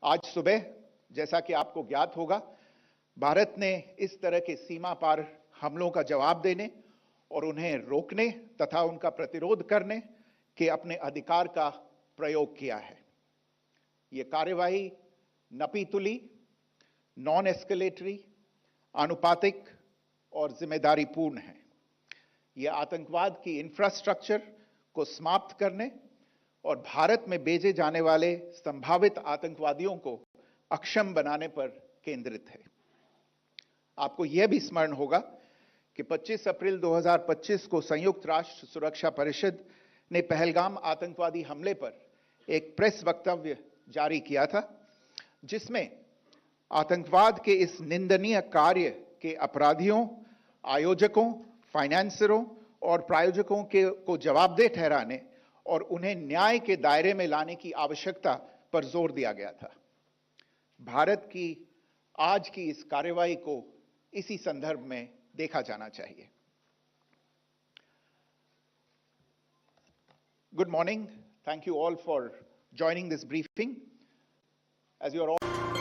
आज सुबह जैसा कि आपको ज्ञात होगा, भारत ने इस तरह के सीमा पार हमलों का जवाब देने और उन्हें रोकने तथा उनका प्रतिरोध करने के अपने अधिकार का प्रयोग किया है। यह कार्यवाही नपीतुली, नॉन एस्केलेटरी, आनुपातिक और जिम्मेदारीपूर्ण है। यह आतंकवाद की इंफ्रास्ट्रक्चर को समाप्त करने और भारत में भेजे जाने वाले संभावित आतंकवादियों को अक्षम बनाने पर केंद्रित है। आपको यह भी स्मरण होगा कि 25 अप्रैल 2025 को संयुक्त राष्ट्र सुरक्षा परिषद ने पहलगाम आतंकवादी हमले पर एक प्रेस वक्तव्य जारी किया था, जिसमें आतंकवाद के इस निंदनीय कार्य के अपराधियों, आयोजकों, फाइनेंसरों और प्रायोजकों को जवाबदेह ठहराने और उन्हें न्याय के दायरे में लाने की आवश्यकता पर जोर दिया गया था। भारत की आज की इस कार्यवाही को इसी संदर्भ में देखा जाना चाहिए। Good morning. Thank you all for joining this briefing. As you are all